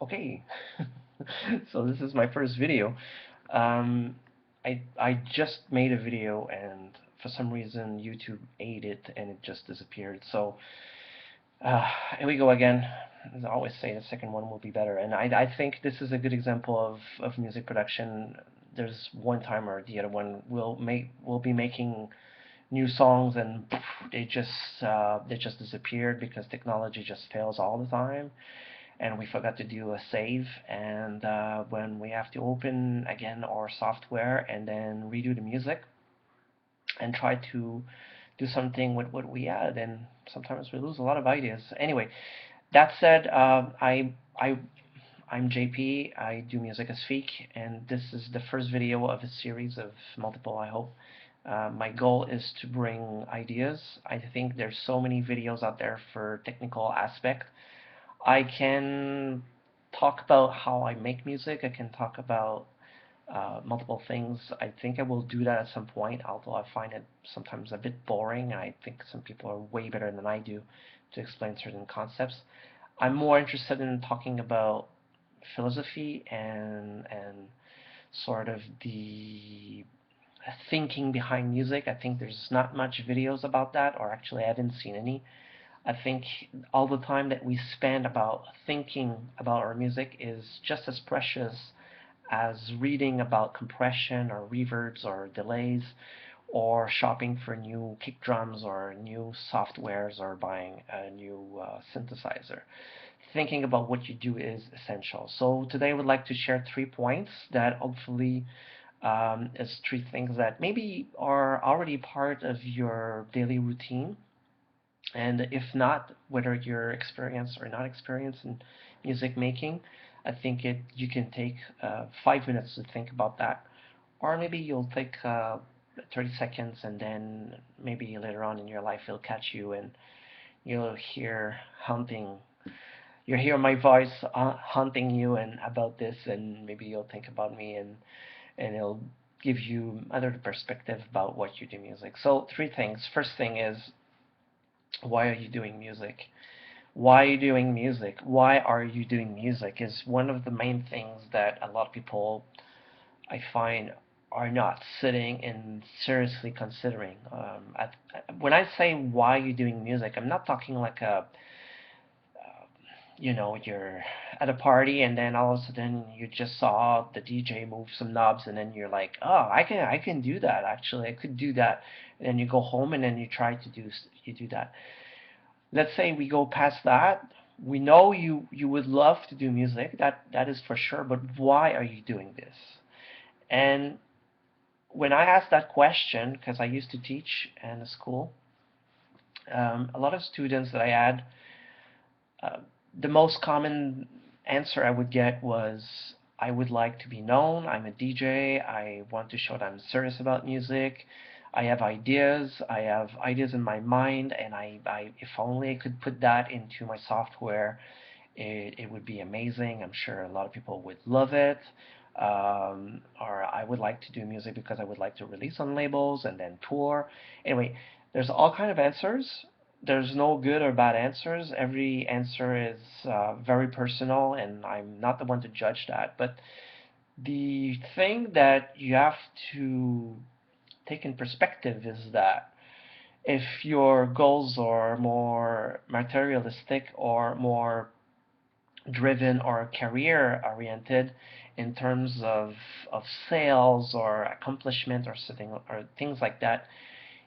Okay, so this is my first video. Um, I just made a video and for some reason YouTube ate it and it just disappeared. So here we go again. As I always say, the second one will be better. And I think this is a good example of music production. There's one time or the other one we'll be making new songs and poof, they just disappeared because technology just fails all the time and we forgot to do a save, and when we have to open again our software and then redo the music and try to do something with what we had, and sometimes we lose a lot of ideas. Anyway, that said, I'm JP. I do music as Pheek, and this is the first video of a series of multiple, I hope. My goal is to bring ideas. I think there's so many videos out there for technical aspect. I can talk about how I make music. I can talk about multiple things. I think I will do that at some point, although I find it sometimes a bit boring. I think some people are way better than I do to explain certain concepts. I'm more interested in talking about philosophy and sort of the thinking behind music. I think there's not much videos about that, or actually I haven't seen any. I think all the time that we spend about thinking about our music is just as precious as reading about compression or reverbs or delays or shopping for new kick drums or new softwares or buying a new synthesizer. Thinking about what you do is essential. So today I would like to share 3 points that hopefully is 3 things that maybe are already part of your daily routine, and if not, whether you're experienced or not experienced in music making, I think you can take 5 minutes to think about that, or maybe you'll take 30 seconds, and then maybe later on in your life it'll catch you, and you'll hear hunting. You'll hear my voice haunting you and about this, and maybe you'll think about me, and it'll give you another perspective about what you do music. So 3 things. First thing is, why are you doing music? Why are you doing music? Why are you doing music is one of the main things that a lot of people, I find, are not sitting and seriously considering. When I say why are you doing music, I'm not talking like you're at a party and then all of a sudden you just saw the DJ move some knobs and then you're like, oh, I can do that actually. I could do that. And then you go home and then you do that. Let's say we go past that. We know you would love to do music. That is for sure. But why are you doing this? And when I asked that question, because I used to teach in a school, a lot of students that I had, uh, the most common answer I would get was, I would like to be known. I'm a DJ. I want to show that I'm serious about music. I have ideas. I have ideas in my mind, and if only I could put that into my software, it would be amazing. I'm sure a lot of people would love it. Or I would like to do music because I would like to release on labels and then tour. Anyway, there's all kind of answers. There's no good or bad answers. Every answer is very personal, and I'm not the one to judge that. But the thing that you have to take in perspective is that if your goals are more materialistic or more driven or career oriented in terms of sales or accomplishment or something or things like that,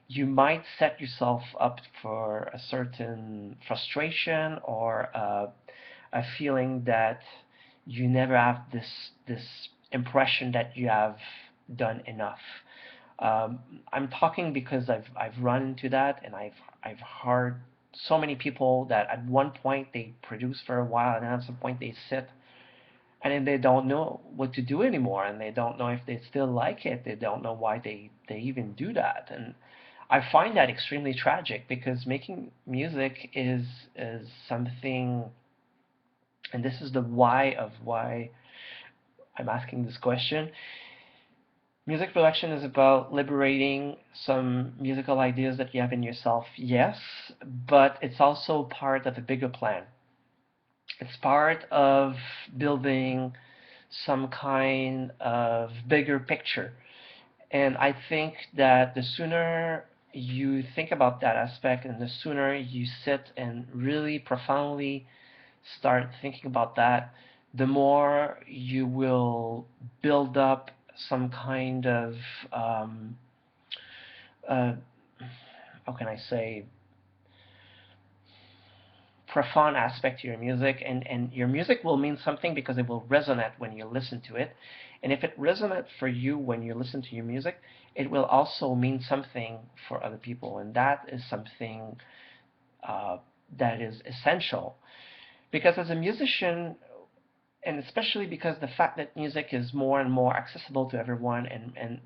you might set yourself up for a certain frustration or a feeling that you never have this impression that you have done enough. I'm talking because I've run into that, and I've heard so many people that at one point they produce for a while, and then at some point they sit and then they don't know what to do anymore, and they don't know if they still like it. They don't know why they even do that, and I find that extremely tragic because making music is something, and this is the why of why I'm asking this question. Music production is about liberating some musical ideas that you have in yourself, yes, but it's also part of a bigger plan. It's part of building some kind of bigger picture. And I think that the sooner you think about that aspect and the sooner you sit and really profoundly start thinking about that, the more you will build up some kind of uh, how can I say, profound aspect to your music, and your music will mean something because it will resonate when you listen to it. And if it resonates for you when you listen to your music, it will also mean something for other people, and that is something uh, that is essential. Because as a musician, and especially because the fact that music is more and more accessible to everyone and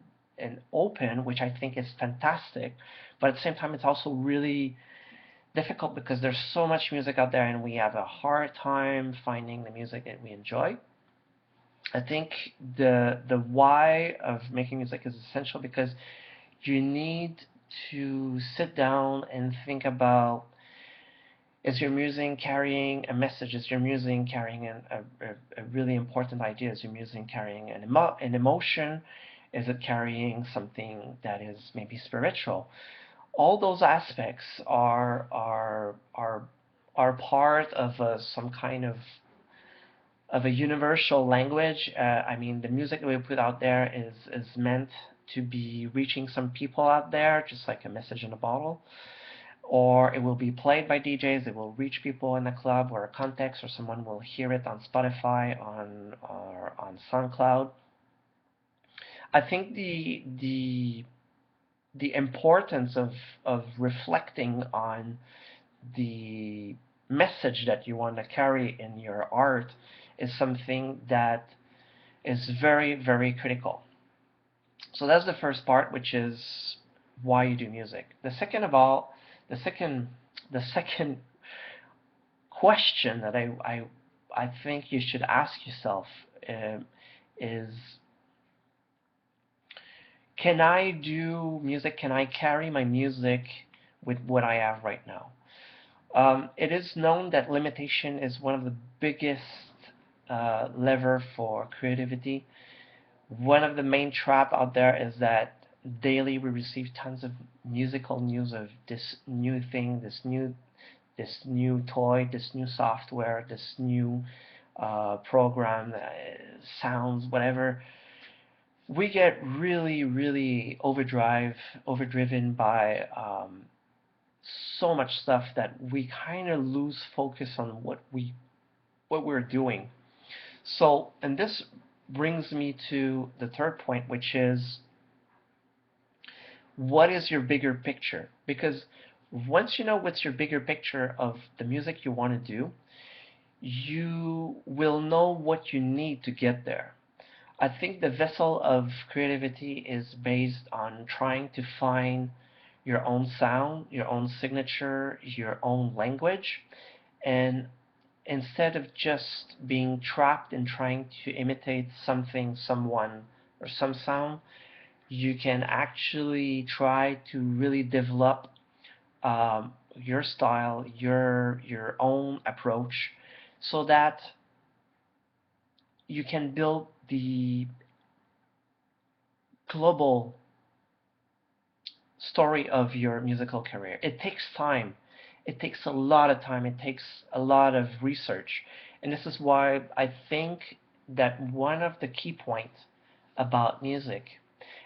open, which I think is fantastic, but at the same time, it's also really difficult because there's so much music out there and we have a hard time finding the music that we enjoy. I think the why of making music is essential because you need to sit down and think about, is your music carrying a message? Is your music carrying a really important idea? Is your music carrying an emotion? Is it carrying something that is maybe spiritual? All those aspects are part of some kind of a universal language. I mean, the music that we put out there is meant to be reaching some people out there, just like a message in a bottle. Or it will be played by DJs. It will reach people in a club or a context, or someone will hear it on Spotify, or on SoundCloud. I think the importance of reflecting on the message that you want to carry in your art is something that is very, very critical. So that's the first part, which is why you do music. The second of all, the second question that I think you should ask yourself is, can I do music? Can I carry my music with what I have right now? It is known that limitation is one of the biggest lever for creativity. One of the main trap out there is that daily we receive tons of musical news of this new thing, this new toy, this new software, this new program, sounds, whatever. We get really, really overdriven by so much stuff that we kind of lose focus on what we're doing. So, and this brings me to the third point, which is, what is your bigger picture? Because once you know what's your bigger picture of the music you want to do, you will know what you need to get there. I think the vessel of creativity is based on trying to find your own sound, your own signature, your own language, and instead of just being trapped in trying to imitate something, someone, or some sound, you can actually try to really develop your style, your own approach, so that you can build the global story of your musical career. It takes time. It takes a lot of time. It takes a lot of research. And this is why I think that one of the key points about music,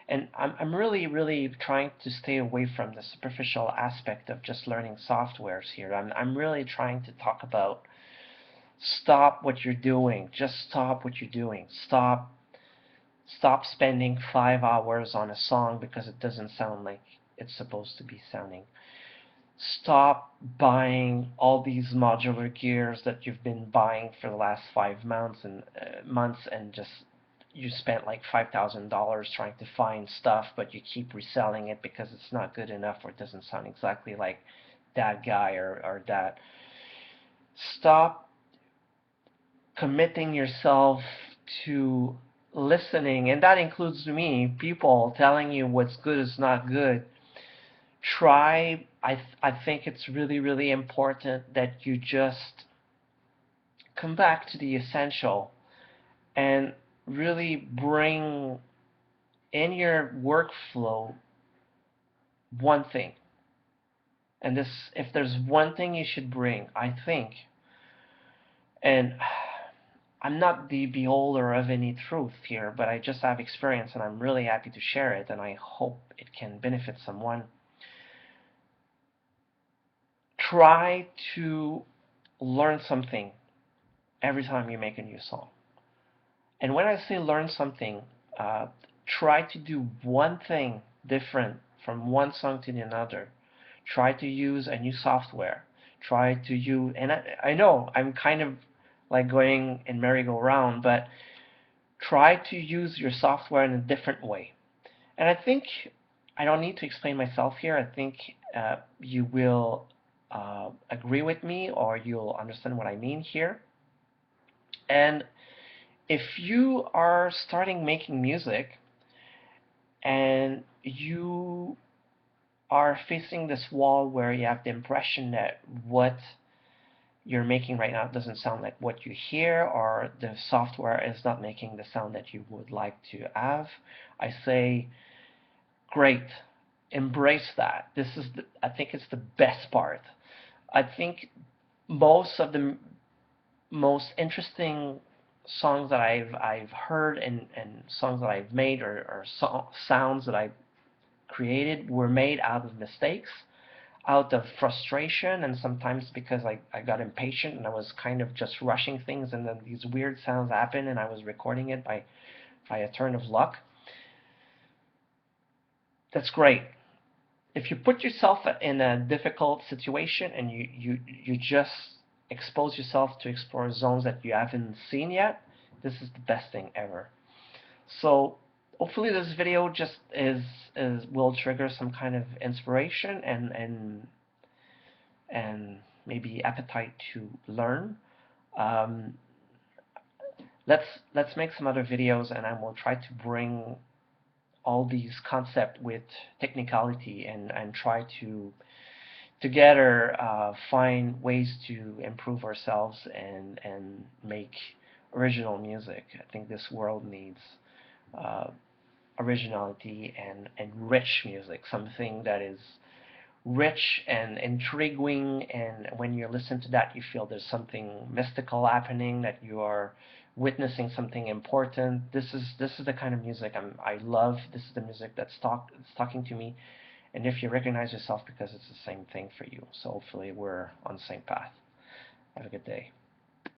and I'm really, really trying to stay away from the superficial aspect of just learning softwares here. I'm really trying to talk about, stop what you're doing. Just stop what you're doing. Stop spending 5 hours on a song because it doesn't sound like it's supposed to be sounding. Stop buying all these modular gears that you've been buying for the last 5 months and just you spent like $5,000 trying to find stuff, but you keep reselling it because it's not good enough or it doesn't sound exactly like that guy or that. Stop committing yourself to listening, and that includes me, people telling you what's good is not good. I think it's really, really important that you just come back to the essential and really bring in your workflow one thing. And this, if there's one thing you should bring, I think, and I'm not the beholder of any truth here, but I just have experience and I'm really happy to share it, and I hope it can benefit someone. Try to learn something every time you make a new song. And when I say learn something, try to do one thing different from one song to another. Try to use a new software. Try to use, and I know I'm kind of like going in merry-go-round, but try to use your software in a different way. And I think I don't need to explain myself here. I think you will agree with me, or you'll understand what I mean here. And if you are starting making music and you are facing this wall where you have the impression that what you're making right now doesn't sound like what you hear, or the software is not making the sound that you would like to have, I say, great, embrace that. This is I think it's the best part. I think most of the most interesting songs that I've heard, and songs that I've made, or sounds that I've created, were made out of mistakes, out of frustration, and sometimes because I got impatient and I was kind of just rushing things, and then these weird sounds happened and I was recording it by a turn of luck. That's great. If you put yourself in a difficult situation and you just expose yourself to explore zones that you haven't seen yet, this is the best thing ever. So hopefully this video just will trigger some kind of inspiration and maybe appetite to learn. Um, let's make some other videos, and I will try to bring all these concepts with technicality, and try to together find ways to improve ourselves and make original music. I think this world needs originality and rich music, something that is rich and intriguing, and when you listen to that you feel there's something mystical happening, that you are witnessing something important. This is the kind of music I love. This is the music that's talking to me, and if you recognize yourself, because it's the same thing for you. So hopefully we're on the same path. Have a good day.